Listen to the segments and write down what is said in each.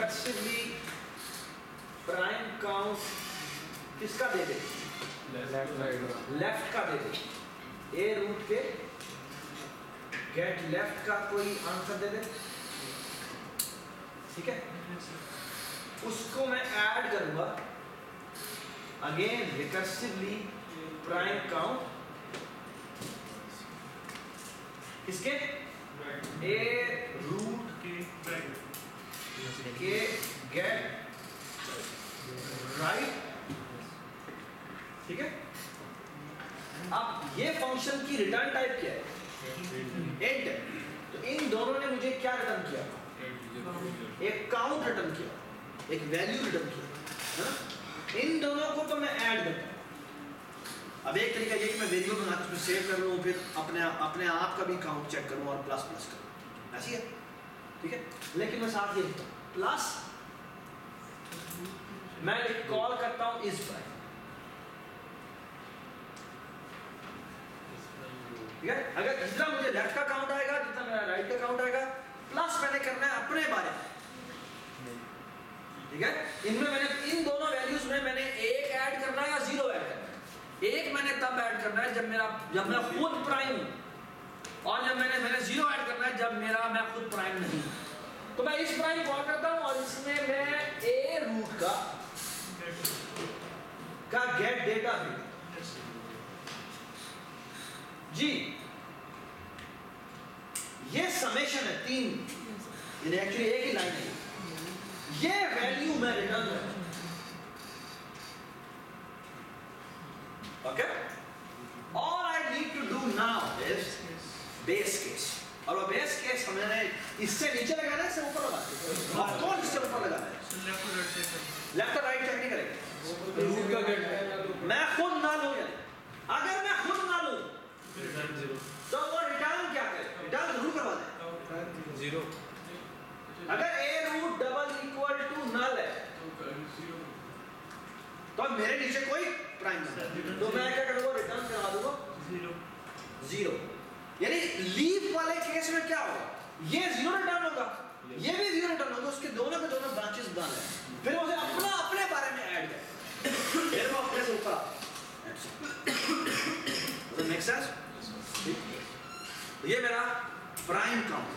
Recursively prime count किसका दे दे, left का दे दे, ए root के गेट लेफ्ट का कोई आंसर दे दे, ठीक है। उसको मैं ऐड करूंगा अगेन रिकर्सिवली प्राइम काउंट किसके, ए रूट के गेट राइट, ठीक है। अब ये फंक्शन की रिटर्न टाइप क्या है, इंट है। तो इन दोनों ने मुझे क्या रिटर्न किया, एक काउंट रिटर्न किया, एक वैल्यू रिटर्न किया, है ना। इन दोनों को तो मैं ऐड करता हूं। अब एक तरीका ये कि मैं वेरिएबल बना के उसमें सेव कर लूँ, फिर अपने आप का भी काउंट चेक करूँ और प्लस प्लस करूँ, ऐसी है, ठीक है। लेकिन मैं साथ ये लिखता हूँ प्लस, मैं कॉल करता हूँ इस प्राइम, ठीक है। अगर जितना मुझे लेफ्ट का काउंट आएगा, जितना मेरा राइट का काउंट आएगा, प्लस मैंने करना है अपने बारे में, ठीक है। इनमें मैंने इन दोनों वैल्यूज में मैंने एक ऐड करना है या जीरो ऐड करना है। एक मैंने तब ऐड करना है जब मैं खुद प्राइम हूं, और जब मैंने जीरो ऐड करना है जब मैं खुद प्राइम नहीं। तो मैं इस प्राइम कॉल करता हूं और इसमें मैं ए रूट का गेट डेटा भी जी, ये समेशन है 3, एक्चुअली एक ही लाइन है, ये वैल्यू मैं रिटर्न करता हूं, okay. All I need to do now is base case, और वो बेस केस हमने इससे नीचे लगाना है, इससे ऊपर लगाना है, कौन इससे ऊपर लगाना है, लेफ्ट और राइट चेक नहीं करेंगे, मैं खुद ना लूं, अगर मैं खुद ना लूं तो वो रिटर्न क्या करे, रिटर्न जरूर करवा दे जीरो। अगर a root double equal to null है तो मेरे नीचे कोई प्राइम नहीं, तो मैं क्या करूंगा, रिटर्न करवा दूंगा जीरो। यानी लीफ वाले केस में क्या होगा, ये जीरो रिटर्न होगा, ये भी जीरो रिटर्न होगा, उसके दोनों के दोनों ब्रांचेस बना है, फिर मुझे अपने बारे में ऐड कर, फिर वो अपने से ऊपर मेक सेंस। ये मेरा प्राइम काउंट,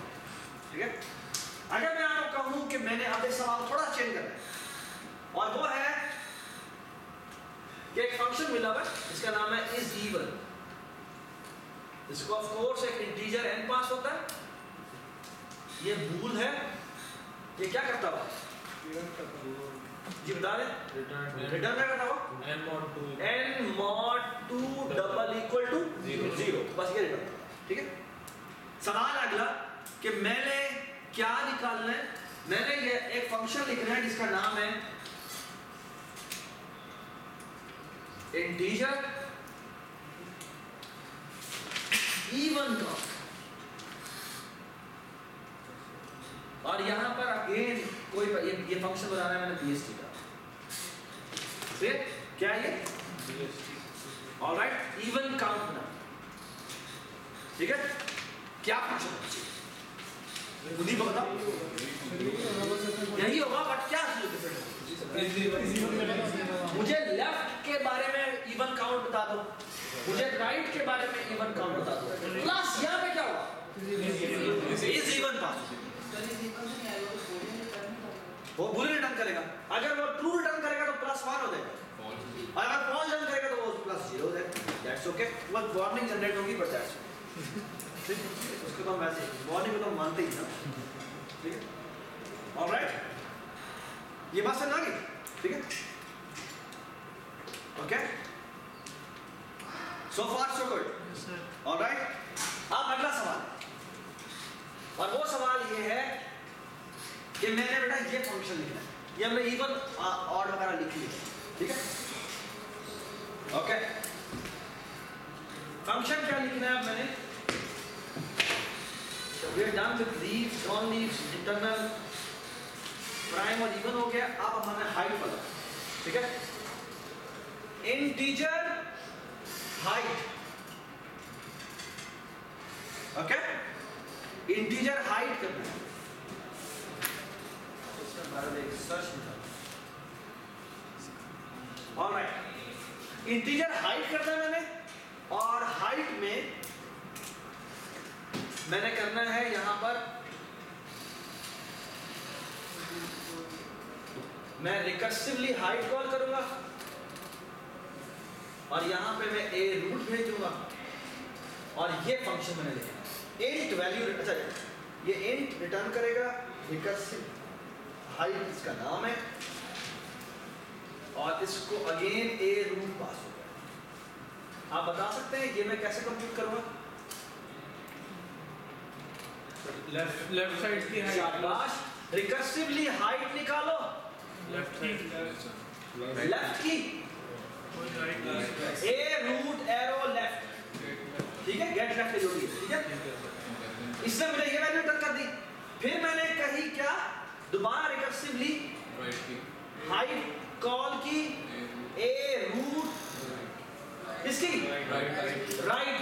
ठीक है। अगर मैं आपको कहूं कि मैंने अब सवाल थोड़ा चेंज करना है, और वो है कि एक फंक्शन मिला हुआ है इसका नाम है इज इवन, इसको ऑफ कोर्स एक इंटीजर n पास होता है, ये बूल है, ये क्या करता हुआ जी बता दें, रिटर्न क्या करता हुआ n mod 2 double equal to 0, बस ये रिटर्न, ठीक है। सवाल अगला कि मैंने क्या निकालना है, मैंने ये एक फंक्शन लिखना है जिसका नाम है इंटीजर इवन काउंट, और यहां पर अगेन कोई ये फंक्शन बनाना है मैंने बीएसटी का, फिर क्या ये ऑलराइट इवन काउंट ना, ठीक है। क्या फंक्शन खुद ही बता, यही होगा, बट क्या मुझे लेफ्ट के बारे में इवन काउंट बता दो, मुझे राइट के बारे में इवन काउंट बता दो, प्लस यहाँ पे क्या होगा इज इवन पास, वो बुल रिटर्न करेगा, अगर वो ट्रू रिटर्न करेगा तो +1 हो जाएगा, और अगर फॉल्स रिटर्न करेगा तो वो +0 हो जाएगा, दैट्स ओके। वो वार्निंग जनरेट होगी, बट दैट्स उसको तो हम वैसे वार्निंग को तो मानते ही ना, ठीक है। ऑलराइट, ये बात समझ आ गई, ठीक है, okay, so far so good, alright. अब अगला सवाल, और वो सवाल ये है कि मैंने बेटा ये फंक्शन लिखना है, ये हमने इवन ऑड वगैरह लिख लिया, ठीक है, ओके। फंक्शन क्या लिखना है मैंने, we are done with leaves, non leaves, internal, prime और even हो गया, अब हमारे हाइट वाला, ठीक है, integer height, okay, integer height करना है, सर्च निकाल। ऑलराइट, इंटीजर हाइट करना है मैंने, और हाइट में मैंने करना है यहां पर मैं रिकर्सिवली हाइट कॉल करूंगा, और यहां पे मैं ए रूट भेजूंगा, और ये फंक्शन मैंने लिखा इंट वैल्यू। अच्छा, ये इंट रिटर्न करेगा, रिकर्सिव हाइट इसका नाम है, और इसको अगेन ए रूट पास होगा। आप बता सकते हैं ये मैं कैसे कंप्यूट करूंगा? लेफ्ट साइड की शाबाश, रिकर्सिवली हाइट निकालो। लेफ्ट की ए रूट एरो लेफ्ट, ठीक है, गेट लेफ्ट जो भी है, ठीक है। इसने मुझे ये वैल्यू रिटर्न कर दी। फिर मैंने कही क्या, दोबारा रिकर्सिवली हाइट कॉल की, ए रूट इसकी राइट,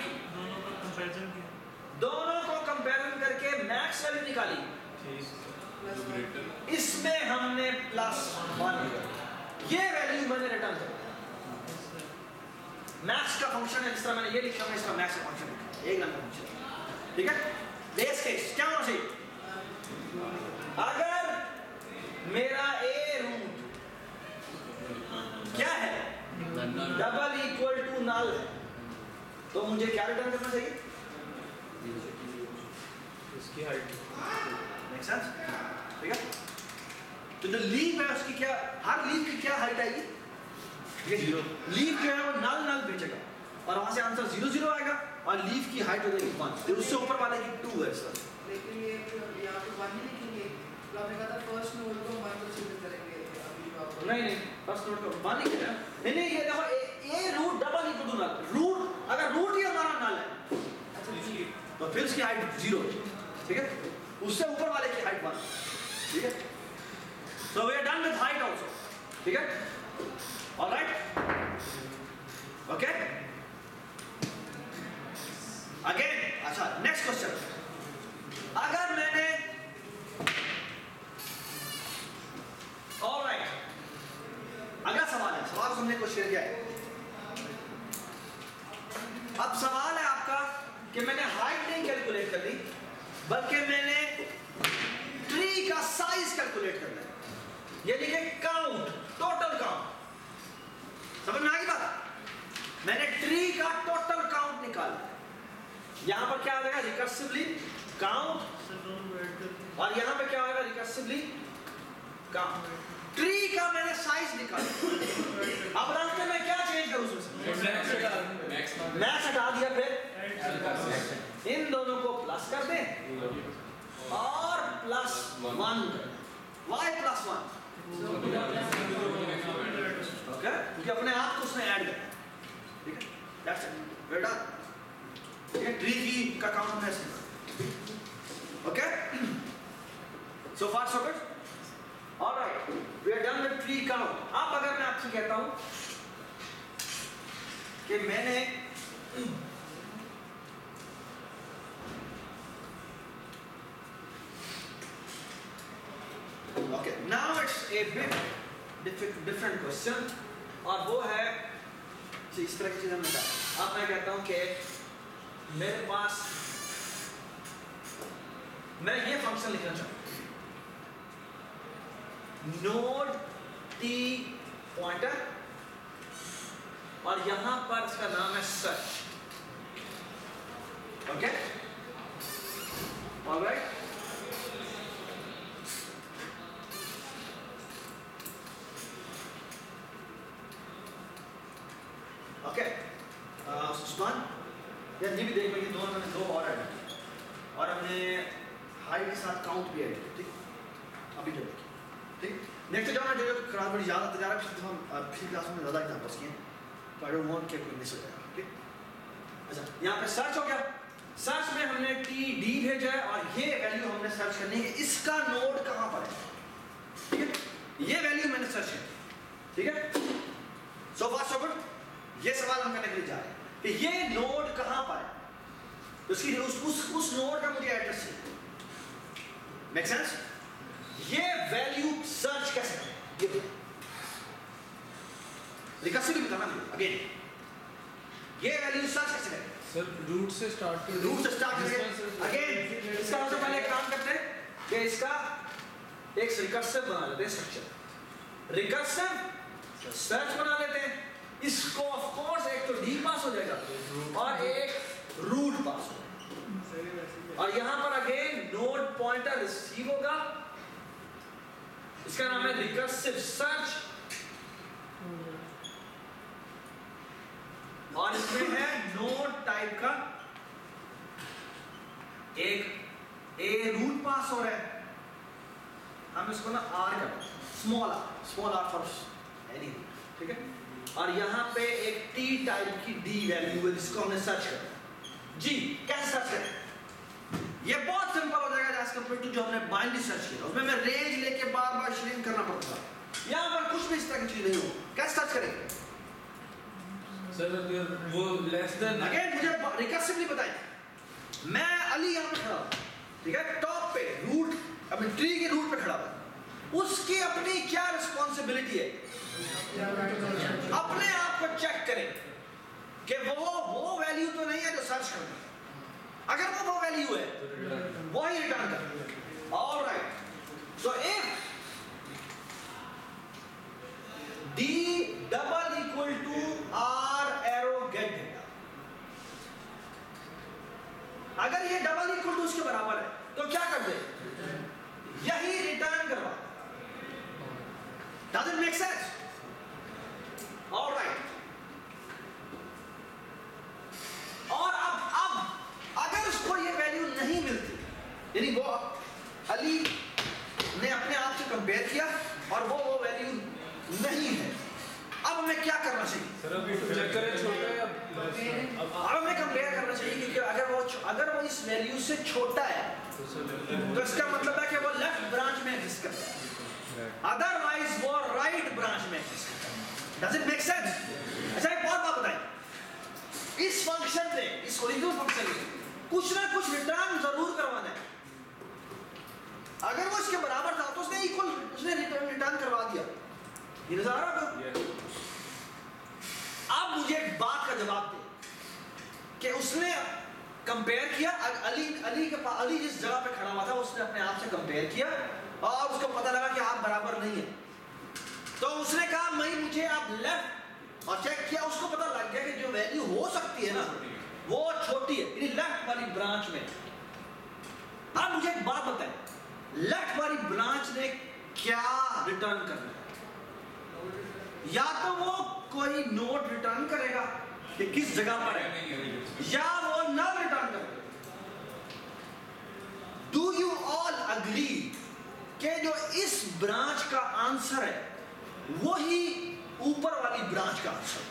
दोनों को कंपैरिजन करके मैक्स वैल्यू निकाली। इसमें हमने +1, ये वैल्यू मैंने रिटर्न कर। मैक्स का फंक्शन है, जिस तरह मैंने ये लिखा है, इसका मैक्स का फंक्शन लिखा, एक नंबर फंक्शन, ठीक है। बेस केस क्या होना चाहिए? अगर मेरा ए रूट क्या है, डबल इक्वल टू नल है, तो मुझे क्या रिटर्न करना चाहिए? इसकी हाइट। Make sense? ठीक है। तो जो लीफ है उसकी क्या, हर लीफ की क्या हाइट आएगी? जीरो। लीफ जो है वो नल नल भेजेगा, और वहां से आंसर 0 0 आएगा, और लीफ की हाइट हो जाएगी 1, फिर उससे ऊपर वाले की 2 है सर। लेकिन ये यहाँ पे 1 ही लिखेंगे, तो आपने कहा था फर्स्ट नोड को 1 को चिन्हित करेंगे, अभी तो आप नहीं, फर्स्ट नोड को 1 लिख रहे हैं। नहीं, ये देखो a root double equal to null, root अगर रूट ही हमारा नल है, अच्छा जी, तो फिर उसकी हाइट 0, ठीक है, उससे ऊपर वाले की हाइट 1, ठीक है। So we are done with height also, ठीक है। Alright, okay. अगेन, अच्छा, नेक्स्ट क्वेश्चन, अगर मैंने ऑलराइट, अगला सवाल है, सवाल हमने को शेयर किया है। अब सवाल है आपका कि मैंने हाइट नहीं कैलकुलेट कर ली, बल्कि मैंने ट्री का साइज कैलकुलेट करना है। ये लिखे काउंट, टोटल काउंट, समझ में आ गई बात? मैंने ट्री का टोटल काउंट निकाला, यहां पर क्या आ जाएगा, रिकर्सिवली काउंट, और यहां पे क्या आएगा, रिकर्सिवली काउंट। ट्री का मैंने साइज निकाला, अब रास्ते में क्या चेंज करूं उसमें? मैक्स हटा दिया, फिर इन दोनों को प्लस कर दें और +1 y +1, ओके, क्योंकि अपने आप को उसने ऐड किया, ठीक है, दैट्स इट बेटा, ठीक है। ट्री की का काउंट है इसमें, okay. So far so good, alright, we are done with tree count. अब अगर मैं आपसे कहता हूं कि मैंने okay, now it's a bit different question, और वो है इस तरह की चीज हमने कहा। अब मैं कहता हूं कि मेरे पास, मैं ये फंक्शन लिखना चाहता हूं, नोड टी पॉइंटर, और यहां पर इसका नाम है सर्च, ओके, ऑलराइट। ओके, सुस्मान यार ये भी देख लो, ये दोनों मैंने 2 और ऐड किए, और हमने हाइट के साथ काउंट भी ऐड किया, ठीक, अभी जो देखिए, ठीक। नेक्स्ट जो मैं जो खराब बड़ी याद आता जा रहा है, पिछली क्लास में ज़्यादा एग्जाम्पल्स किए, तो आई डोंट वांट कि कोई मिस हो जाए, ठीक। अच्छा, यहाँ पे सर्च हो गया, सर्च में हमने टी डी भेजा है, और ये वैल्यू हमने सर्च करनी है, इसका नोड कहाँ पर है, ठीक है, ये वैल्यू मैंने सर्च की, ठीक है। सो फार सो गुड, ये सवाल हम करने के लिए जा रहे हैं कि ये नोड कहां पर है, उसकी उस नोड का मुझे एड्रेस चाहिए, मेक सेंस? ये वैल्यू सर्च कैसे करें, ये रिकर्सिवली बताना मुझे अगेन, ये वैल्यू सर्च कैसे करें सर रूट से स्टार्ट कर रूट से स्टार्ट करेंगे अगेन। इसका सबसे पहले एक काम करते हैं कि इसका एक रिकर्सिव बना लेते हैं स्ट्रक्चर, रिकर्सिव सर्च बना लेते हैं। इसको ऑफ कोर्स एक तो डी पास हो जाएगा और एक रूट पास होगा, और यहां पर अगेन नोड पॉइंटर रिसीव होगा, इसका नाम है रिकर्सिव सर्च, और इसमें है नोड टाइप का एक ए रूट पास हो रहा है, हम इसको ना आर कर स्मॉल आर फॉर एनी, ठीक है। और यहाँ पे एक टी टाइप की डी वैल्यू है जिसको हमने सर्च कर जी, कैसे सर्च करें, ये बहुत सिंपल हो जाएगा एज कंपेयर टू जो हमने बाइनरी सर्च किया, उसमें मैं रेंज लेके बार बार श्रिंक करना पड़ता था। यहाँ पर कुछ भी इस तरह की चीज नहीं हो, कैसे सर्च करेंगे सर वो लेस देन अगेन मुझे रिकर्सिवली बताएं, मैं अली यहाँ पे खड़ा हूँ, ठीक है, टॉप पे रूट अपने ट्री के रूट पे खड़ा हुआ, उसकी अपनी क्या रिस्पॉन्सिबिलिटी है, अपने आप को चेक करें कि वो वैल्यू तो नहीं है जो सर्च करना, अगर वो वैल्यू है वो ही रिटर्न कर। Alright, so if d double equal to r arrow get data, अगर ये डबल इक्वल टू उसके बराबर है तो क्या कर दे, यही रिटर्न करवा। Does it make sense? Alright, और अब अगर उसको ये वैल्यू नहीं मिलती, यानी वो अली ने अपने आप से कंपेयर किया और वो वैल्यू नहीं है, अब हमें क्या करना चाहिए? सर अभी तो चेक करें छोटा है, अब हमें कंपेयर करना चाहिए, क्योंकि अगर वो इस वैल्यू से छोटा है तो इसका मतलब है कि वो लेफ्ट ब्रांच में एग्जिस्ट करता है, अदरवाइज वो राइट ब्रांच में एग्जिस्ट करता है। Does it make sense? अच्छा एक और बात बताएं, इस फंक्शन में, इस ओरिजिनल फंक्शन में कुछ ना कुछ रिटर्न जरूर करवाना है, अगर वो इसके बराबर था तो उसने इक्वल, उसने रिटर्न करवा दिया, ये नजर आ रहा है। अब मुझे एक बात का जवाब दे कि उसने कंपेयर किया, अली जिस जगह पे खड़ा हुआ था उसने अपने आप से कंपेयर किया और उसको पता लगा कि आप बराबर नहीं है, तो उसने कहा नहीं मुझे आप लेफ्ट, और चेक किया, उसको पता लग गया कि जो वैल्यू हो सकती है ना वो छोटी है, यानी लेफ्ट वाली ब्रांच में। अब मुझे एक बात बताएं, लेफ्ट वाली ब्रांच ने क्या रिटर्न करना है, या तो वो कोई नोट रिटर्न करेगा कि किस जगह पर है, या वो नल रिटर्न करेगा। डू यू ऑल अग्री कि जो इस ब्रांच का आंसर है वही ऊपर वाली ब्रांच का आंसर है?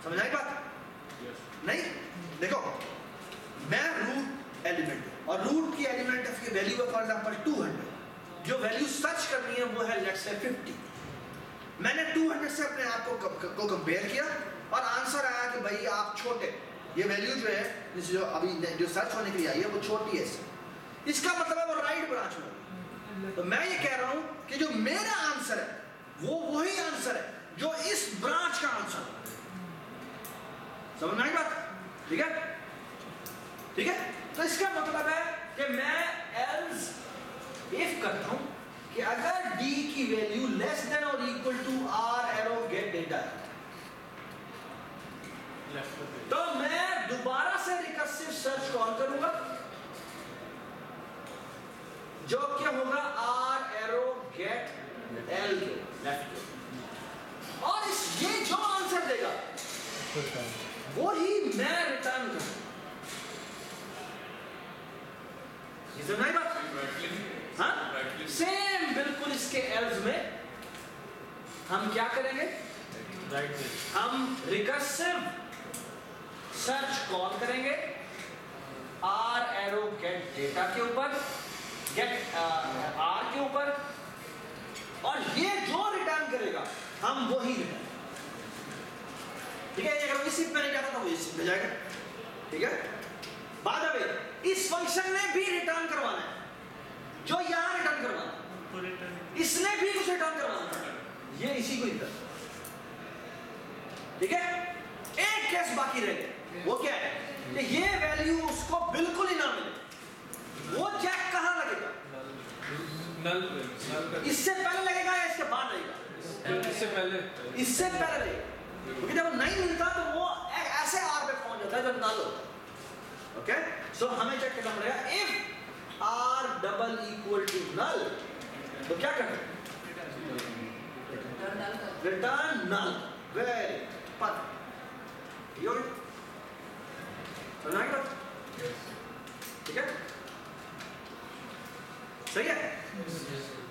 समझ आई बात? नहीं, देखो मैं रूट एलिमेंट और रूट की एलिमेंट की वैल्यू है फॉर एग्जांपल 200, जो वैल्यू सर्च करनी है वो है लेट्स से 50, मैंने 200 से अपने आप को कंपेयर किया और आंसर आया कि भाई आप छोटे, ये वैल्यू जो है जो अभी जो सर्च होने के लिए आई है वो छोटी है, इसका मतलब है वो राइट ब्रांच में। तो मैं ये कह रहा हूं कि जो मेरा आंसर है वो वही आंसर है जो इस ब्रांच का आंसर है। समझ में आई बात? ठीक है, ठीक है। तो इसका मतलब है कि मैं एल्स इफ करता हूं कि अगर d की वैल्यू लेस देन और equal to r arrow get data, तो मैं दोबारा से रिकर्सिव सर्च कॉल करूंगा जो क्या होगा r एरो गेट l के लेफ्ट, और इस ये जो आंसर देगा वो ही मैं रिटर्न करूंगा। ये समझ आई बात? हाँ, सेम बिल्कुल इसके एल्स में हम क्या करेंगे, हम रिकर्सिव सर्च कॉल करेंगे r एरो गेट डेटा के ऊपर, गेट r के ऊपर, और ये जो रिटर्न करेगा हम वही रिटर्न, ठीक है। अगर इसी पे नहीं जाता तो वो इसी पे जाएगा, ठीक है। बाद में इस फंक्शन ने भी रिटर्न करवाना है, जो यहाँ रिटर्न करवाना, इसने भी कुछ रिटर्न करवाना, ये इसी को इधर, ठीक है। एक केस बाकी रह गया, वो क्या है कि ये वैल्यू उसको बिल्कुल ही ना मिले, वो चेक कहाँ लगेगा? नल इससे पहले लगेगा या इसके बाद लगेगा? इससे पहले लगेगा, क्योंकि जब नहीं मिलता तो वो ऐसे आर पे पहुंच जाता है जब नल होता है। ओके, सो हमें चेक करना पड़ेगा if r double equal to null, तो क्या करना? रिटर्न नल। वेरी परफेक्ट, ठीक है, सही है।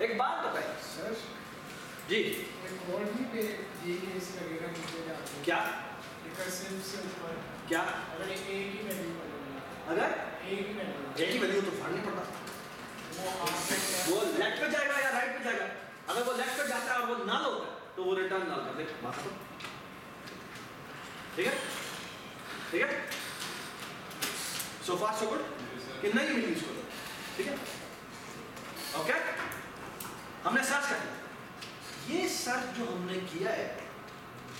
एक बात बताइए सर जी, और भी पे ये केस लगेगा नीचे जाके क्या रिकर्सिव से ऊपर क्या अगर एक ही वैल्यू बनेगा, अगर एक ही वैल्यू एक ही वैल्यू तो फर्क नहीं पड़ता, वो आपका वो लेफ्ट पे जाएगा या राइट पे जाएगा। अगर वो लेफ्ट पे जाता है और वो नल होता है तो वो रिटर्न नल कर देगा, बात खत्म, ठीक है, ठीक है। सो फार सो गुड कि नहीं मिली इसको, ठीक है, ओके। हमने सर्च कर लिया, ये सर्च जो हमने किया है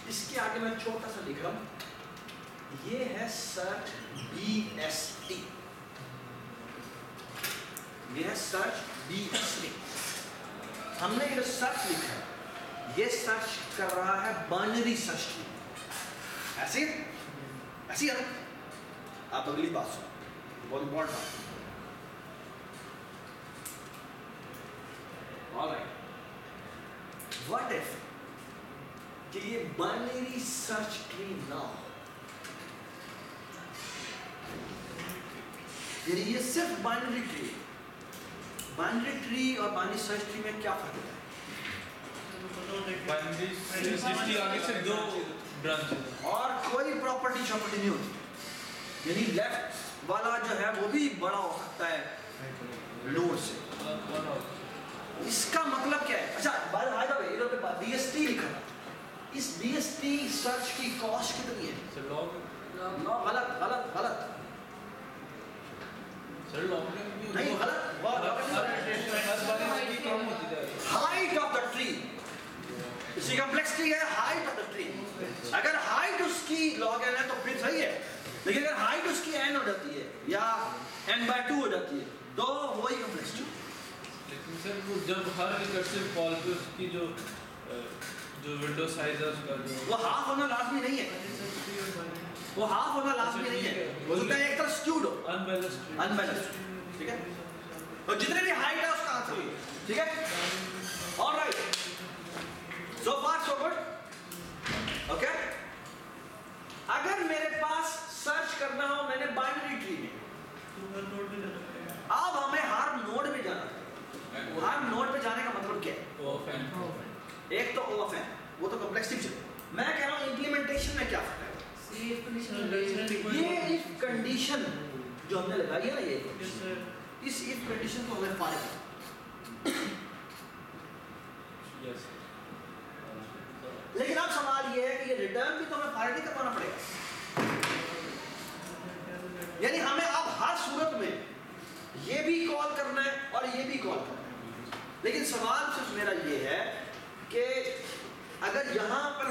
इसके आगे मैं छोटा सा लिख रहा हूं, ये है सर्च BST, ये है सर्च BST। हमने ये सर्च लिखा है, ये सर्च कर रहा है बाइनरी सर्च की, ऐसे ऐसी है ना। आप अगली बात सुनो, बहुत इंपॉर्टेंट बात। ऑलराइट, व्हाट इफ कि ये बाइनरी सर्च ट्री ना हो, यानी ये सिर्फ बाइनरी ट्री, बाइनरी ट्री और बाइनरी सर्च ट्री में क्या फर्क है? इसकी आगे से दो ब्रांच और कोई प्रॉपर्टी शॉपर्टी नहीं होती, यानी लेफ्ट वाला जो है वो भी बड़ा हो सकता है नोड से। इसका मतलब क्या है? अच्छा, बाय द वे इधर पे BST लिखा था, इस BST सर्च की कॉस्ट कितनी है? सर लॉग गलत गलत गलत, सर लॉग नहीं गलत, हाइट ऑफ द ट्री, इसकी कॉम्प्लेक्सिटी है हाइट ऑफ द ट्री। अगर हाइट उसकी log n है तो फिर सही है, लेकिन अगर हाइट उसकी n हो जाती है या n/2 हो जाती है तो वही कॉम्प्लेक्सिटी। लेकिन सर वो जब हर रिकर्सिव कॉल पे उसकी जो विंडो साइज है उसका जो वो हाफ होना लाजमी नहीं है, वो हाफ होना लाजमी नहीं है, हो सकता है एक तरफ स्क्यूड हो, अनबैलेंस्ड, ठीक है। और जितने भी हाइट है उसका आंसर है, ठीक है। ऑलराइट, सो फार सो गुड, ओके। अगर मेरे पास सर्च करना हो मैंने बाइनरी ट्री में, अब हमें हर नोड में जाना है। हर नोड पे जाने का मतलब क्या है? एक तो O of n, वो तो कॉम्प्लेक्सिटी है। मैं कह रहा हूँ इंप्लीमेंटेशन में क्या फर्क है? ये इफ कंडीशन जो हमने लगाई है ना, ये इस इफ कंडीशन को हमें फारिग लेकिन अब सवाल ये है कि ये रिटर्न भी तो हमें फारिग नहीं करवाना पड़ेगा, यानी हमें अब हर सूरत में ये भी कॉल करना है और ये भी कॉल करना है। लेकिन सवाल सिर्फ मेरा ये है कि अगर यहाँ पर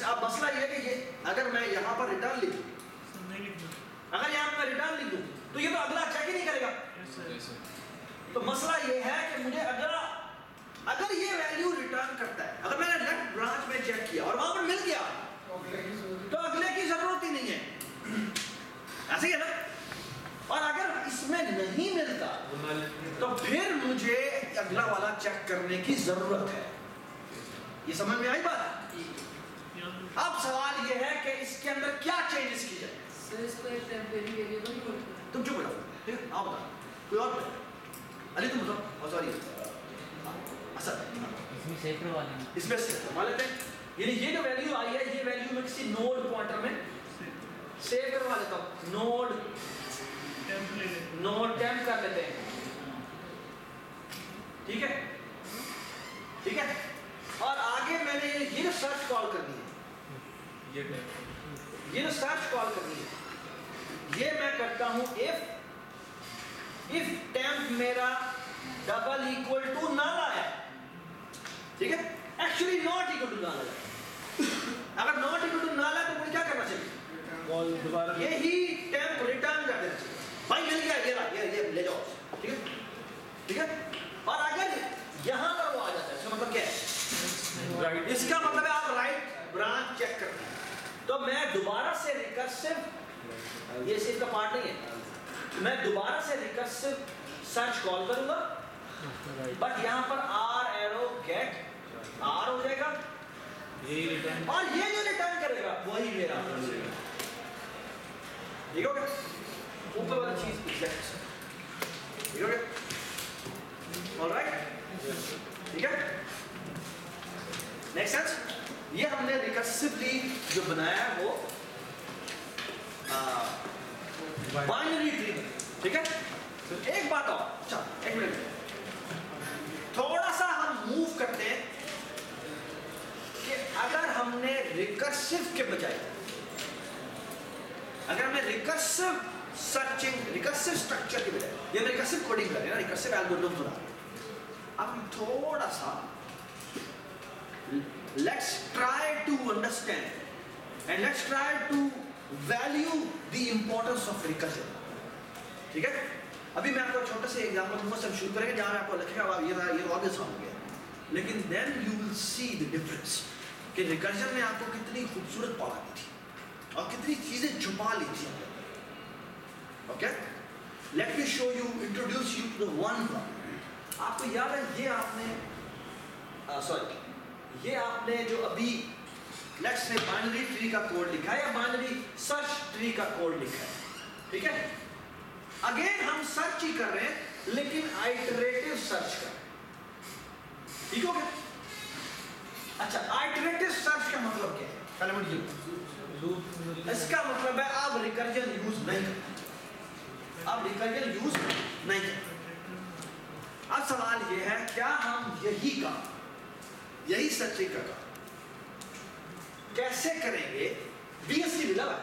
अब मसला ये है कि ये अगर मैं यहाँ पर रिटर्न लिख दूँ, अगर यहाँ पर रिटर्न लिख दूँ तो ये तो अगला चेक ही नहीं करेगा। तो मसला ये है कि मुझे अगर ये वैल्यू रिटर्न करता है, अगर मैंने लेफ्ट ब्रांच में चेक किया और वहां पर मिल गया तो अगले की जरूरत ही नहीं है, ऐसे ही है ना। और अगर इसमें नहीं मिलता तो फिर मुझे अगला वाला चेक करने की जरूरत है। ये समझ में आई बात? अब सवाल ये है कि इसके अंदर क्या चेंजेस की जाए। सर इसको एक टेम्परेरी वेरिएबल बोलते हैं। तुम चुप हो जाओ, ठीक है, आप बताओ, कोई और बताओ। अली तुम बताओ, सॉरी इसमें सेव करवा लेंगे, इसमें से मान लेते हैं, यानी ये जो वैल्यू आई है ये वैल्यू मैं किसी नोड पॉइंटर में सेव करवा लेता हूँ, नोड टेम्प कर लेते हैं, ठीक है, ठीक है। और आगे मैंने ये जो सर्च कॉल करनी है, ये जो सर्च कॉल करनी है, ये मैं करता हूँ इफ टेम्प मेरा डबल इक्वल टू नल आया, ठीक है, actually not equal to null आया। अगर नॉट इक्वल टू नल है तो मुझे क्या करना चाहिए? कॉल दोबारा यही टेम्प रिटर्न कर देना चाहिए, भाई मिल गया, ये रहा, ये ले जाओ, ठीक है, ठीक है। और अगर यहां पर वो आ जाता है, इसका मतलब क्या है? राइट, इसका मतलब है आप राइट ब्रांच चेक करते हैं। तो मैं दोबारा से रिकर्सिव, ये सिर्फ का पार्ट नहीं है, मैं दोबारा से रिकर्सिव सर्च कॉल करूंगा, बट यहां पर आर एरो गेट आर हो जाएगा, यही रिटर्न, और ये जो रिटर्न करेगा वही मेरा, ठीक हो गया? ऊपर वाला चीज एग्जैक्ट, ठीक हो गया? ऑलराइट, ठीक है? नेक्स्ट सेंस, ये हमने रिकर्सिवली जो बनाया है वो बाइनरी ट्री, ठीक है? तो एक बात और, चल एक मिनट, थोड़ा सा हम मूव करते हैं कि अगर हमने रिकर्सिव के बजाय, अगर हमने रिकर्सिव सर्चिंग, रिकर्सिव स्ट्रक्चर के बजाय, ये रिकर्सिव कोडिंग कर रहे हैं ना, रिकर्सिव एल्गोरिथम बना रहे हैं, अब हम थोड़ा सा let's try to understand and let's try to value the importance of recursion, ठीक है? अभी मैं आपको छोटा सा एग्जांपल दूंगा, सब शुरू करेंगे जहां आपको लगेगा वाह ये ऑब्वियस हो गया, लेकिन then you will see the difference कि रिकर्जन ने आपको कितनी खूबसूरत पढ़ा दी थी और कितनी चीजें छुपा ली थी। Okay, let me show you, introduce you to the one problem. आपको याद है ये आपने सॉरी ये आपने जो अभी लेट्स से बाइनरी ट्री का कोड लिखा है या बाइनरी सर्च ट्री का कोड लिखा है, ठीक है? अगेन हम सर्च ही कर रहे हैं लेकिन आइटरेटिव सर्च कर, ठीक हो गया? अच्छा, आइटरेटिव सर्च का मतलब क्या है? पहले मुझे लूप, इसका मतलब है आप रिकर्जन यूज नहीं करते, आप रिकर्जन यूज नहीं करते। अब सवाल ये है क्या हम यही सर्चिंग का काम कैसे करेंगे? बीएससी मिला है,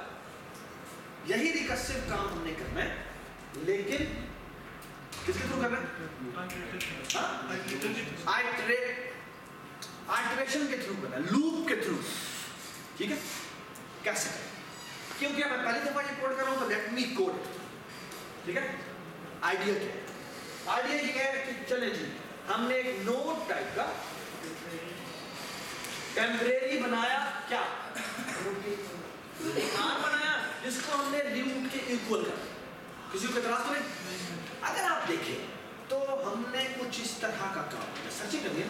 यही रिकर्सिव काम हमने करना है, लेकिन किसके थ्रू करना है? आइटरेशन के थ्रू करना है, लूप के थ्रू, ठीक है? कैसे करें? क्योंकि मैं पहली दफा ये कोड कर रहा हूं तो लेट मी कोड, ठीक है? आइडिया क्या है? आइडिया ये है कि चले जी हमने एक नोड टाइप का टेम्परेरी बनाया, क्या एक आर बनाया जिसको हमने रूट के इक्वल कर, किसी को इतराज तो नहीं? अगर आप देखें तो हमने कुछ इस तरह का काम किया, सर्चिंग कर दिया।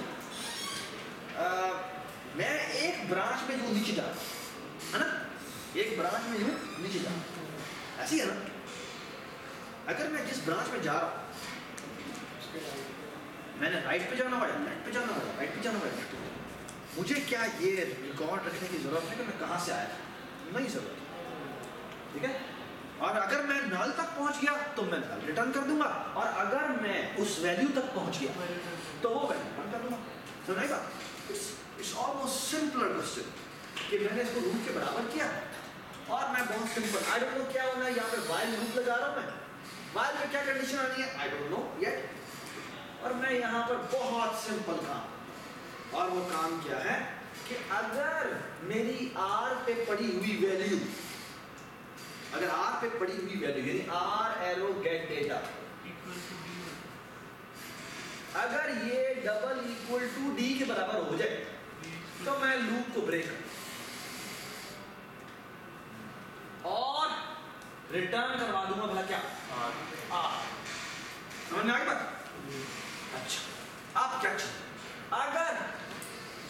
मैं एक ब्रांच में यूं नीचे जा रहा हूं, है ना, एक ब्रांच में यूं नीचे जा रहा हूं, ऐसी है ना? अगर मैं जिस ब्रांच में जा रहा हूं मैंने राइट पे जाना पड़ा, लेफ्ट पे जाना पड़ा, राइट पे जाना पड़ा, मुझे क्या ये रिकॉर्ड रखने की जरूरत है कि मैं कहां से आया था? नहीं जरूरत, ठीक है? और अगर मैं नल तक पहुंच गया तो मैं नल रिटर्न कर दूंगा, और अगर मैं उस वैल्यू तक पहुंच गया तो वो वैल्यू रिटर्न कर दूंगा। समझाएगा? इट्स ऑलमोस्ट सिंपलर क्वेश्चन कि मैंने इसको रूट के बराबर किया और मैं बहुत सिंपल, आई डोंट नो क्या होना है, यहाँ पे व्हाइल लूप लगा रहा हूँ मैं, व्हाइल में क्या कंडीशन आनी है आई डोंट नो येट, और मैं यहाँ पर बहुत सिंपल काम, और वो काम क्या है कि अगर मेरी आर पे पड़ी हुई वैल्यू, अगर आर पे पड़ी हुई वैल्यू यानी आर एरो गेट डेटा, अगर ये डबल इक्वल टू डी के बराबर हो जाए तो मैं लूप को ब्रेक और रिटर्न करवा दूंगा भला क्या? आर। समझ में आ गई बात? अच्छा, आप क्या चाहिए? अगर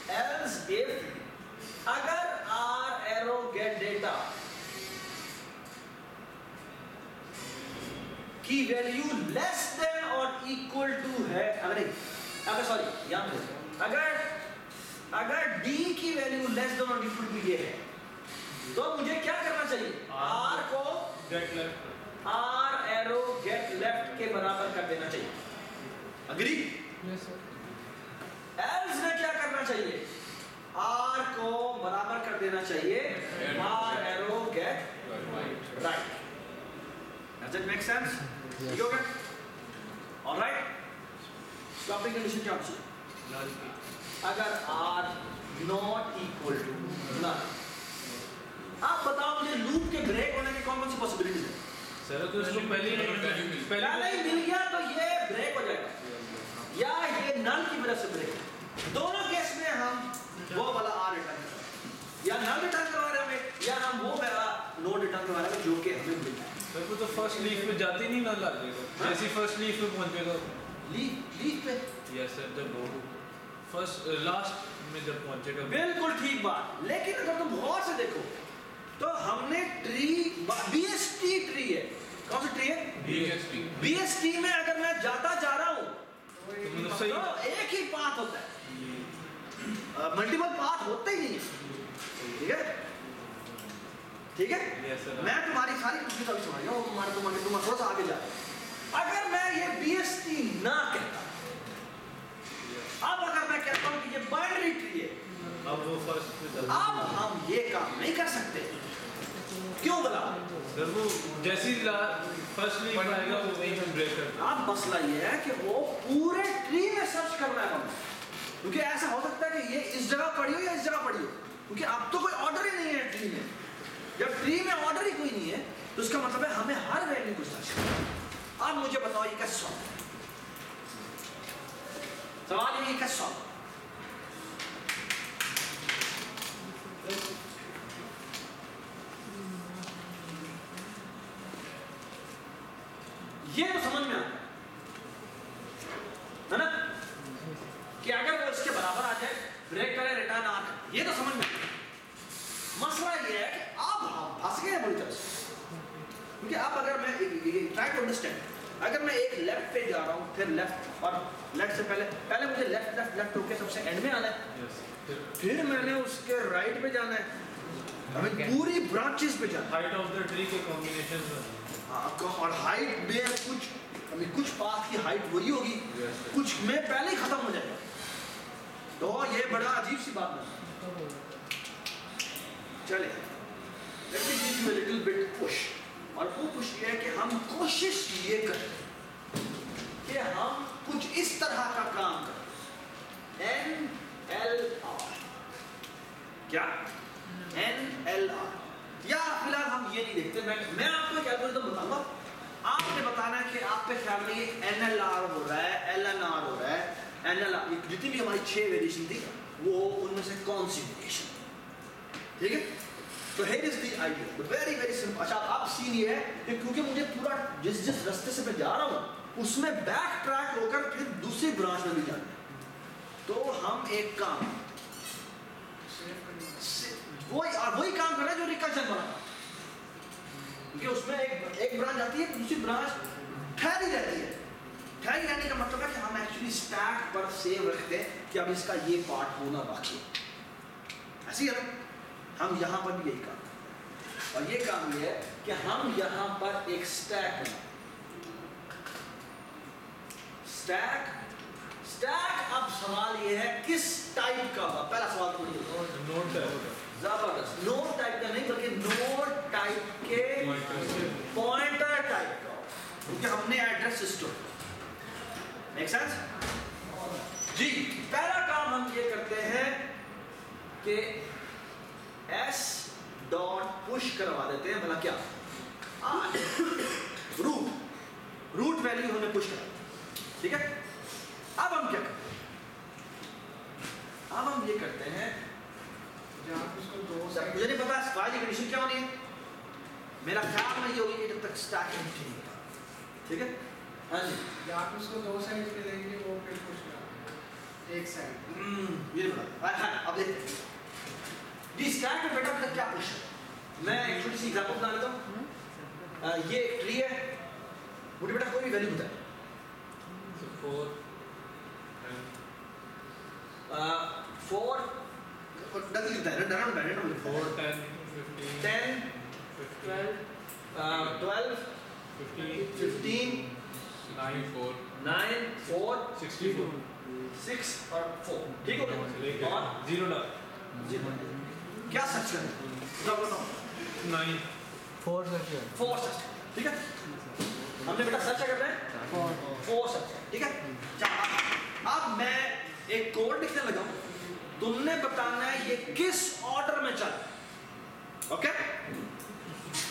else if अगर r arrow get data की वैल्यू लेस देन और इक्वल टू है, अगर सॉरी यहाँ पे अगर d की वैल्यू लेस देन और इक्वल टू ये है तो मुझे क्या करना चाहिए? r को get left, r arrow get left के बराबर कर देना चाहिए। अग्री? Yes sir. else ने क्या करना चाहिए? r को बराबर कर देना चाहिए r arrow get right. Does it make sense? ठीक हो गया? All right. स्टॉपिंग कंडीशन क्या होती है? नल की अगर r not equal to null. आप बताओ मुझे लूप के ब्रेक होने की कौन कौन सी पॉसिबिलिटीज है? सर तो इसको पहले ही पहले ही मिल गया तो ये ब्रेक हो जाएगा या ये नल की वजह से ब्रेक। दोनों केस में हम वो वाला r रिटर्न कर रहे हैं, या नल रिटर्न करवा रहे हैं या हम वो वाला नोड रिटर्न करवा रहे हैं जो कि हमें मिल रहा है। सर वो तो फर्स्ट लीफ पे जाते ही नहीं नल आ जाएगा, जैसे फर्स्ट लीफ पे पहुंचेगा। लीफ पे यस सर, जब वो फर्स्ट लास्ट में जब पहुंचेगा। बिल्कुल ठीक बात। लेकिन अगर तुम गौर से देखो तो हमने ट्री बीएसटी ट्री है, कौन सी ट्री है? बीएसटी में अगर मैं जाता जा रहा हूँ मतलब सही तो एक ही पाथ होता है, मल्टीपल पाथ होते ही नहीं है। ठीक है ठीक है। Yes, sir. मैं तुम्हारी सारी कुछ समझ रहा हूँ, तुम्हारा थोड़ा सा आगे जा रहा हूँ। अगर मैं ये बीएसटी ना कहता, अब अगर मैं कहता हूँ कि ये बाइनरी ट्री है, अब वो फर्स्ट पे जाता अब हम ये काम नहीं कर सकते। क्यों बोला? सर वो जैसे ही फर्स्ट लीफ आएगा वो वहीं पे ब्रेक करता अब मसला ये है कि वो पूरे ट्री में सर्च करना है हमें, क्योंकि ऐसा हो सकता है कि ये इस जगह पड़ी हो या इस जगह पड़ी हो, क्योंकि अब तो कोई ऑर्डर ही नहीं है ट्री में। जब ट्री में ऑर्डर ही कोई नहीं है तो उसका मतलब है हमें हर वैल्यू को सर्च करना है। अब मुझे बताओ ये कैसे सॉल्व है? सवाल ये कैसे सॉल्व? ये तो समझ में आता है ना कि अगर वो इसके बराबर आ जाए, ब्रेक करे, रिटर्न आ, ये तो समझ में आता है। मसला ये है कि अब हम फंस गए बुरी तरह से, क्योंकि अब अगर मैं ट्राई टू अंडरस्टैंड, अगर मैं एक लेफ्ट पे जा रहा हूँ फिर लेफ्ट, और लेफ्ट से पहले मुझे लेफ्ट लेफ्ट लेफ्ट होके सबसे एंड में आना है, फिर मैंने उसके राइट पे जाना है, हमें पूरी ब्रांचेस पे जाना है। हाइट ऑफ द ट्री के कॉम्बिनेशन में। और हाइट में कुछ पाथ की हाइट वही होगी, कुछ में पहले ही खत्म हो जाएगा। तो ये बड़ा अजीब सी बात है। चले let me give you a little bit push, और वो पुश ये है कि हम कोशिश ये करें कि हम कुछ इस तरह का काम करें। NLR, क्या NLR? या फिलहाल हम ये नहीं देखते, मैं आपको क्या बताऊंगा, आपने बताना है कि आप पे ख्याल में ये NLR हो रहा है, LNR हो रहा है, NLR, जितनी भी हमारी 6 वेरिएशन थी वो उनमें से कौन सी वेरिएशन? ठीक है, तो here is the idea, very very simple। अच्छा अब सीन ये है कि क्योंकि मुझे पूरा जिस रास्ते से मैं जा रहा हूँ उसमें बैक ट्रैक होकर फिर दूसरी ब्रांच में भी जाना है, तो हम एक काम वही काम कर रहे हैं जो रिकर्जन बना, क्योंकि उसमें एक ब्रांच आती है, दूसरी ब्रांच ठहरी रहती है। ठहरी रहने का मतलब है कि हम एक्चुअली स्टैक पर सेव रखते हैं कि अब इसका ये पार्ट होना बाकी है। ऐसी है ना, हम यहाँ पर भी यही काम, और ये काम ये है कि हम यहाँ पर एक स्टैक बनाते। स्टैक अब सवाल ये है किस टाइप का होगा? पहला सवाल तो नोड टाइप, जबरदस्त, नोड टाइप का नहीं बल्कि नोड टाइप के पॉइंटर टाइप का, क्योंकि हमने एड्रेस सिस्टम। मेक सेंस जी? पहला काम हम ये करते हैं कि S डॉट पुश करवा देते हैं, भला क्या रूट वैल्यू हमें पुश करा, ठीक है। अब हम क्या करते हैं? अब हम ये करते हैं, मुझे नहीं पता फाइल की कंडीशन क्या होनी है, मेरा ख्याल में ये होगी कि जब तक स्टैक एम्प्टी नहीं होता, ठीक है। हाँ जी, आप उसको 2 साइड पे देंगे, वो फिर पुश करा एक साइड। ये बता, हाँ अब देखते हैं स्टैक में बेटा मतलब क्या पुश है। मैं एक छोटी सी एग्जांपल बता देता हूँ। ये एक ट्री है, मुझे बेटा कोई भी वैल्यू बताए, 4 डबल लिखता है, रैंडम 4 10 10 12 15 9 4 64 6 और 4, ठीक हो गया। और 0 डाल, क्या सर्च करें? 9 4 सर्च कर, 4 सर्च, ठीक है। हमने बेटा सर्च कर रहे हैं 4 सर्च, ठीक है। एक कोड लिखने लगा हूं, तुमने बताना है ये किस ऑर्डर में चल, ओके?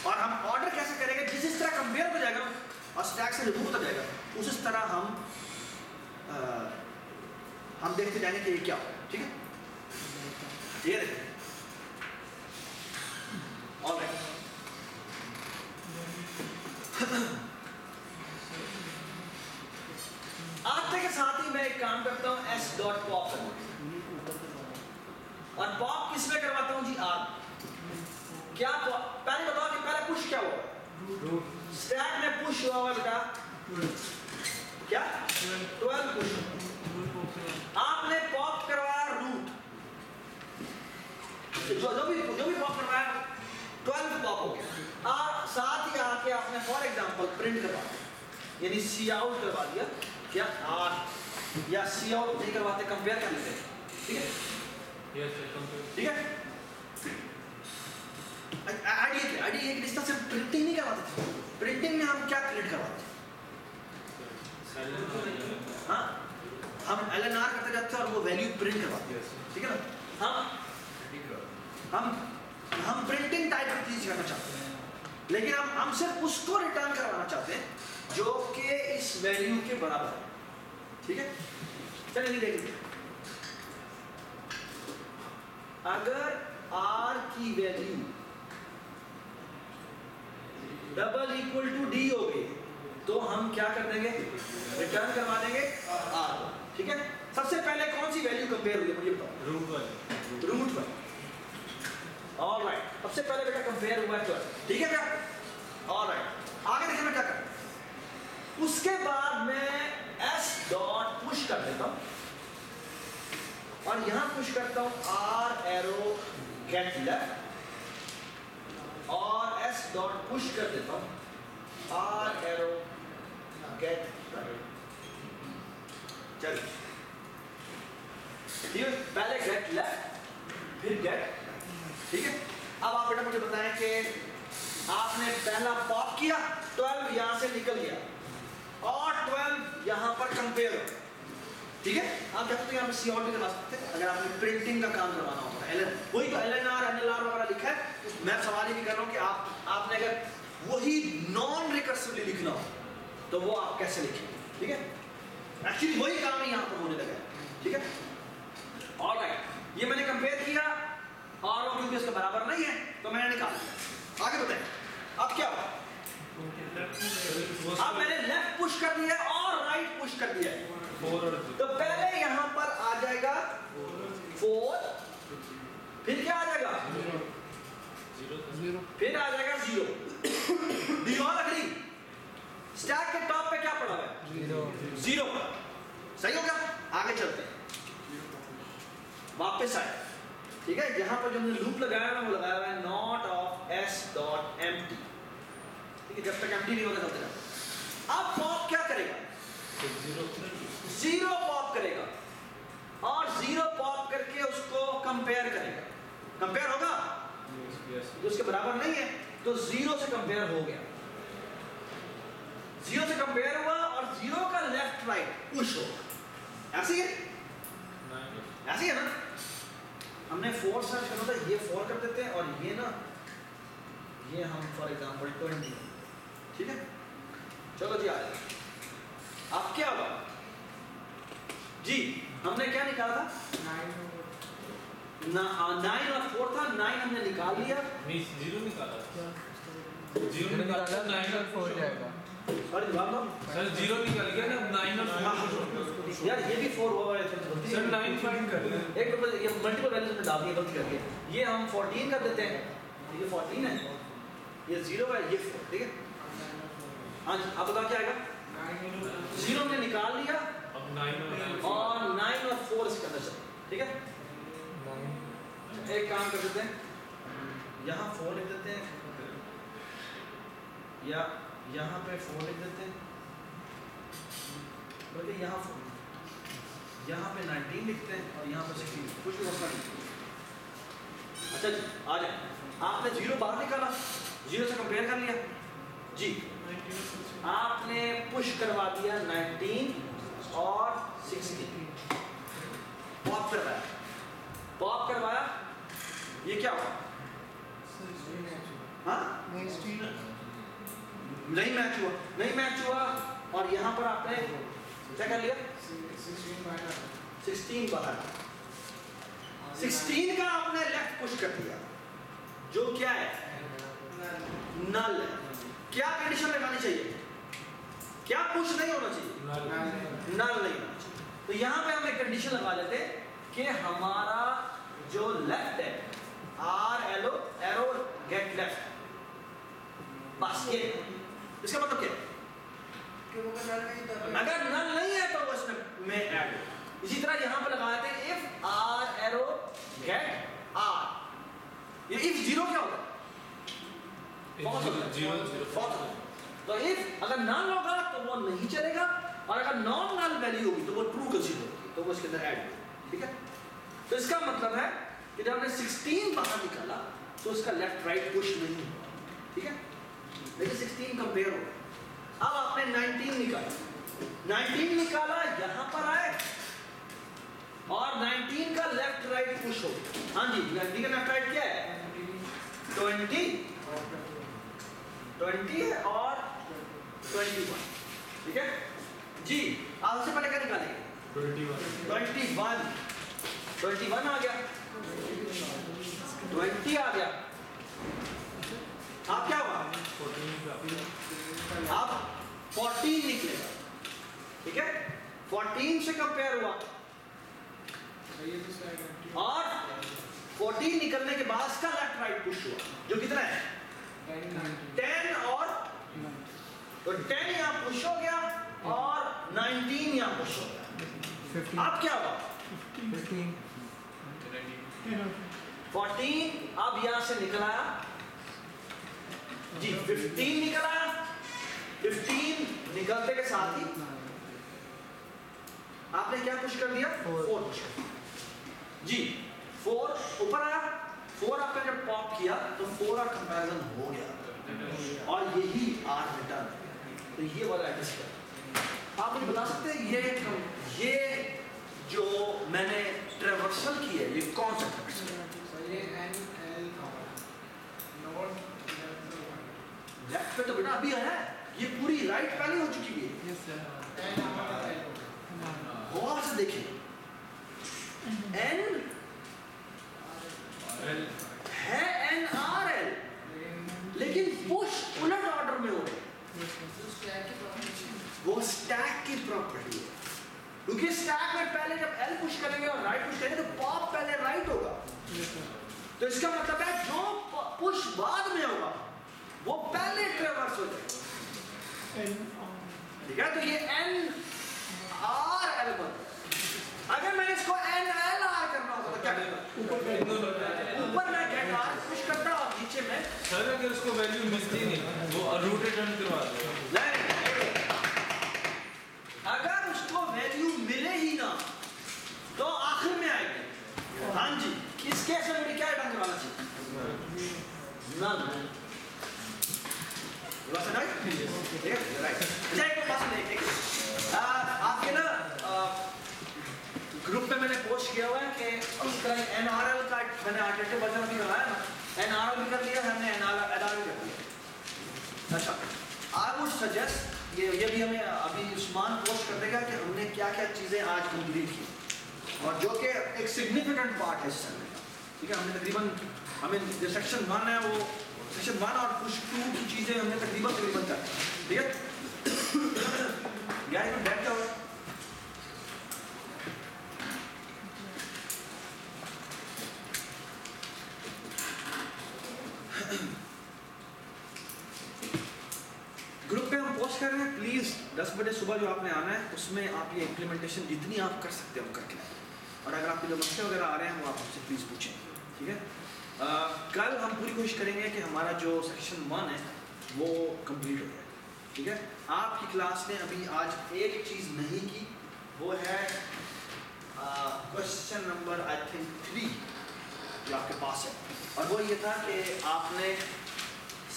और हम ऑर्डर कैसे करेंगे? जिस तरह कंपेयर हो जाएगा और स्टैक से रिमूव हो जाएगा, उस तरह हम देखते जाएंगे कि ये क्या हो, ठीक है? ये देखिए, ऑलराइट। आज के साथ ही मैं एक काम करता हूं, s.pop और पॉप किस में करवाता हूं जी? आप क्या पहले बताओ कि पहले पुश क्या हुआ? स्टैक में पुश हुआ बेटा, क्या 12 पुश। आपने पॉप करवाया रूट, जो भी पॉप करवाया 12 पॉप हो गया। और साथ ही आके आपने फॉर एग्जांपल प्रिंट करवा दिया, यानी सी आउट करवा दिया, क्या आर या सी आउट नहीं करवाते, कंपेयर कर लेते हैं, ठीक है? ठीक है, आईडी एक रिश्ता से प्रिंटिंग नहीं करवाते थे। प्रिंटिंग में हम क्या प्रिंट करवाते थे? हाँ, हम LNR करते जाते और वो वैल्यू प्रिंट करवाते हैं, ठीक है ना? हम प्रिंटिंग टाइप की चीज करना चाहते हैं, लेकिन हम सिर्फ उसको रिटर्न करवाना चाहते हैं जो कि इस वैल्यू के बराबर है, ठीक है? चलिए देख लीजिए, अगर r की value double equal to d हो गई तो हम क्या कर देंगे? रिटर्न करवा देंगे r, ठीक है? सबसे पहले कौन सी वैल्यू कंपेयर हुई है मुझे बताओ? रूट पर। ऑलराइट, सबसे पहले बेटा कंपेयर हुआ है 12, ठीक है क्या? ऑलराइट, आगे देखिए मैं क्या कर, उसके बाद मैं s डॉट पुश कर देता हूं और यहां पुश करता हूं r एरो गेट लेफ्ट और s डॉट पुश कर देता हूं r एरो गेट राइट। चलिए, ठीक है, पहले गेट लेफ्ट फिर गेट, ठीक है? अब आप बेटा मुझे बताएं कि आपने पहला पॉप किया, 12 यहां से निकल गया और 12 यहां पर कंपेयर हो, ठीक है? आप चाहते हैं यहाँ पे सी आउट भी करवा सकते हैं अगर आपने प्रिंटिंग का काम करवाना होता है। वही तो LNR NLR वगैरह लिखा है। मैं सवाल ये भी कर रहा हूँ कि आपने अगर वही नॉन रिकर्सिवली लिखना हो तो वो आप कैसे लिखेंगे, ठीक है? एक्चुअली वही काम है यहाँ पर होने लगा है, ठीक है? ऑलराइट, ये मैंने कंपेयर किया और वो क्योंकि उसके बराबर नहीं है तो मैंने निकाल दिया। आगे बताएं, अब क्या हुआ? अब मैंने लेफ्ट पुश कर दिया और राइट पुश कर दिया, तो पहले यहां पर आ जाएगा 4, फिर क्या आ जाएगा? 0, फिर आ जाएगा 0। Do you all agree? Stack के टॉप पे क्या पड़ा हुआ है? 0। सही हो गया? आगे चलते हैं, वापस आए, ठीक है? यहां पर जो हमने लूप लगाया है वो लगाया हुआ है not of s dot empty, ठीक है? जब तक एम्प्टी नहीं होगा तब तक। अब पॉप क्या करेगा? 0 पॉप करेगा और 0 पॉप करके उसको कंपेयर करेगा। कंपेयर होगा? तो उसके बराबर नहीं है तो 0 से कंपेयर हो गया, 0 से कंपेयर हुआ और 0 का लेफ्ट राइट पुश होगा। ऐसे ही है, ऐसे ही है ना? हमने 4 सर्च करना था, ये 4 कर देते हैं और ये ना, ये हम फॉर एग्जांपल 20, ठीक है? चलो जी, आ जाए। अब क्या हुआ जी? हमने क्या निकाला था? 9 और 4 था, 9 हमने निकाल लिया, 0 निकाला, 0 निकाला, 9 और 4 जाएगा। सर जवाब दो सर 0 निकल गया ना, 9 और 4 यार, ये भी 4 हुआ है सर 9 फाइंड कर रहे हैं। एक ये मल्टीपल वैल्यूज में डाल दिया गलती करके, ये हम 14 कर देते हैं, ये 14 है, ये 0 है, ये 4, ठीक है? हाँ जी, अब बताओ क्या आएगा? 0 हमने निकाल लिया अब 9 और 9 और 4 इसके अंदर चल, ठीक है? एक काम कर देते हैं, यहाँ 4 लिख देते हैं या यहाँ पे 4 लिख देते हैं, बल्कि यहाँ पे 19 लिखते हैं और यहाँ पे 16, कुछ भी मसला नहीं। अच्छा जी, आ जाए, आपने 0 बाहर निकाला, 0 से कंपेयर कर लिया जी, आपने पुश करवा दिया 19 और 16, पॉप करवाया, पॉप करवाया, ये क्या हुआ? हाँ नहीं मैच हुआ, नहीं मैच हुआ, और यहाँ पर आपने क्या कर लिया? 16 बाहर, 16 का आपने लेफ्ट पुश कर दिया, जो क्या है? नल है। क्या कंडीशन लगानी चाहिए? क्या पुश नहीं होना चाहिए? नल नहीं होना चाहिए। तो यहाँ पे हम एक कंडीशन लगा लेते कि हमारा जो लेफ्ट है, r arrow arrow get left, बस ये इसका मतलब क्या? अगर नल नहीं है तो उसमें में ऐड हो। इसी तरह यहाँ पर लगा देते हैं if r arrow get r. ये इफ जीरो क्या होता है? तो इफ अगर नल होगा तो वो नहीं चलेगा, और अगर नॉन नल वैल्यू होगी तो वो ट्रू कंसीडर होगी, तो वो इसके अंदर ऐड होगी। ठीक है, तो इसका मतलब है कि जब हमने 16 बाहर निकाला तो उसका लेफ्ट राइट पुश नहीं हुआ। ठीक है, लेकिन 16 कंपेयर हो गया। अब आपने 19 निकाला, 19 निकाला, यहां पर आए और 19 का लेफ्ट राइट पुश हो गया। हाँ जी, 19 का लेफ्ट राइट क्या है? 20 है और 21। ठीक है जी, आप सबसे पहले क्या निकालेंगे? 21 आ गया, 20 आ गया। आप क्या हुआ? आप 14 निकलेगा। ठीक है, 14 से कंपेयर हुआ, और 14 निकलने के बाद इसका लेफ्ट राइट पुश हुआ, जो कितना है? 10 और तो 10 यहाँ पुश हो गया और 19 यहाँ पुश हो गया। अब क्या हुआ? 14 अब यहाँ से निकला जी, 15 निकला। 15 निकलते के साथ ही आपने क्या पुश कर दिया? 4 पुश कर दिया जी। 4 ऊपर आया, 4 आपने जब पॉप किया तो 4 का कंपैरिजन हो गया, और यही आर रिटर्न। तो ये वाला एडजस्ट कर, आप मुझे बता सकते हैं ये जो मैंने ट्रेवर्सल की है, ये कौन सा ट्रेवर्सल है? लेफ्ट पे तो बेटा अभी आया है, ये पूरी राइट पहले हो चुकी है। गौर से देखिए, एन है NRL, लेकिन पुश उलट ऑर्डर में हो रहे। वो स्टैक की प्रॉपर्टी है, क्योंकि स्टैक में पहले जब L पुश करेंगे और राइट पुश करेंगे तो पॉप पहले राइट होगा। तो इसका मतलब है जो पुश बाद में होगा वो पहले ट्रेवर्स हो जाएगा। ठीक है, तो ये NRL बन। अगर मैं इसको NLR करना होता तो क्या करेगा? ऊपर मैं गेट R पुश करता और नीचे में सर अगर उसको वैल्यू मिलती नहीं वो रूट रिटर्न करवा देगा। अगर उसको वैल्यू मिले ही ना तो आखिर में आएगी। हाँ जी, इस केस में मुझे क्या रिटर्न करवाना चाहिए? नल। आपके ना ग्रुप में मैंने पोस्ट किया हुआ है कि NRL का मैंने अल्टरनेटिव वर्जन अभी लगाया ना, NRL भी कर लिया हमने, NRL भी कर लिया। अच्छा, आई वुड सजेस्ट ये भी हमें अभी उस्मान पोस्ट कर देगा कि हमने क्या क्या चीज़ें आज कंप्लीट की, और जो कि एक सिग्निफिकेंट पार्ट है इस समय का। ठीक है, हमने तकरीबन जो सेक्शन 1 है वो सेक्शन 1 और पुश 2 की चीज़ें हमने तकरीबन कर। ठीक है, गाइस बैठ जाओ। ग्रुप पे हम पोस्ट कर रहे हैं, प्लीज़ 10 बजे सुबह जो आपने आना है उसमें आप ये इम्प्लीमेंटेशन जितनी आप कर सकते हो करके, और अगर आपके जो मसले वगैरह आ रहे हैं वो आप हमसे प्लीज़ पूछें। ठीक है, कल हम पूरी कोशिश करेंगे कि हमारा जो सेक्शन 1 है वो कंप्लीट हो जाए। ठीक है, आपकी क्लास ने अभी आज एक चीज़ नहीं की, वो है क्वेश्चन नंबर आई थिंक 3 जो आपके पास है, और वो ये था कि आपने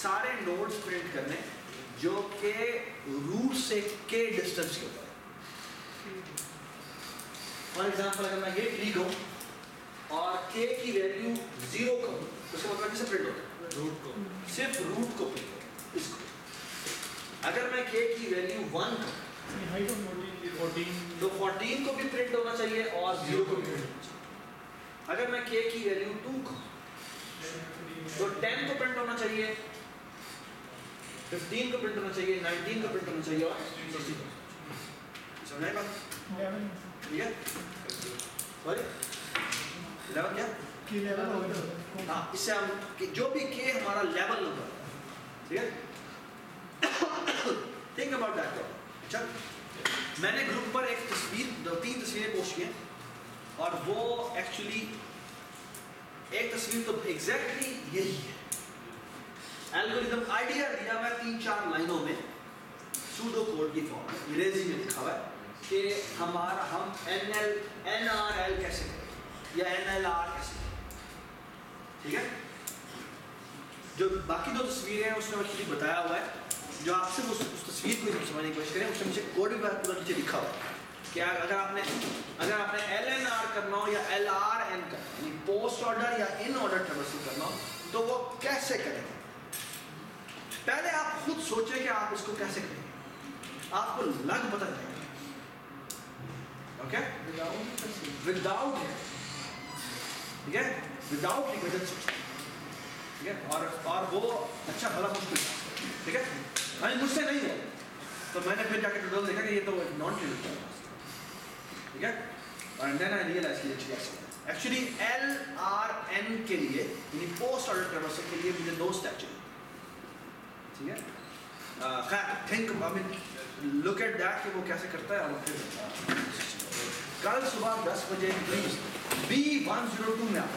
सारे नोड्स प्रिंट करने जो के रूट से के डिस्टेंस के ऊपर। फॉर एग्जाम्पल अगर मैं ये ट्री कहूँ और k की वैल्यू 0 कहूँ तो उसका मतलब कैसे प्रिंट होता है? रूट को सिर्फ रूट को प्रिंट होता है इसको। अगर मैं k की वैल्यू 1 कहूँ हाइट ऑफ मोटिव 14 तो 14 को भी प्रिंट होना चाहिए और 0 को भी प्रिंट होना चाहिए। अगर मैं k की वैल्यू 2 कहूँ तो 10 को प्रिंट होना चाहिए, 15 को प्रिंट होना चाहिए, 19 को प्रिंट होना चाहिए और 60 को। समझ आए बात? 11 ठीक है? सॉरी 11 क्या? की लेवल हो गया। हाँ, इससे हम जो भी k हमारा लेवल नंबर, ठीक है? Think about that. अच्छा, मैंने ग्रुप पर एक तस्वीर, 2-3 तस्वीरें पोस्ट की हैं और वो एक्चुअली एक तस्वीर तो एग्जैक्टली यही है। एल्गोरिथम आइडिया दिया हुआ है 3-4 लाइनों में सूडो कोड की फॉर्म में, अंग्रेजी में लिखा हुआ है कि हमारा हम NRL कैसे करें या NLR कैसे करें, ठीक है? जो बाकी 2 तस्वीरें हैं उसमें एक्चुअली बताया हुआ है। जो आपसे उस तस्वीर को समझने की कोशिश करें, उसमें मुझे कोड भी पूरा नीचे लिखा हुआ है कि अगर आपने LNR करना हो या LRN करना हो, यानी पोस्ट ऑर्डर या इन ऑर्डर ट्रेवर्सल करना हो, तो वो कैसे करेंगे? पहले आप खुद सोचें कि आप इसको कैसे करेंगे, आपको लग पता जाएगा। ओके, विदाउट ठीक है, विदाउट रिकर्जन, ठीक है, और वो अच्छा भला मुश्किल, ठीक है, अरे मुझसे नहीं है तो मैंने फिर जाके ट्यूटोरियल देखा कि ये तो नॉन ट्रिवियल है, ठीक है, और देन आई रियलाइज कि एक्चुअली LRN के लिए यानी पोस्ट ऑर्डर ट्रेवर्सल के लिए मुझे 2 स्टेप चाहिए, ठीक है। खैर think I mean look at that कि वो कैसे करता है। और फिर कल सुबह 10 बजे प्लीज B102 में आओ।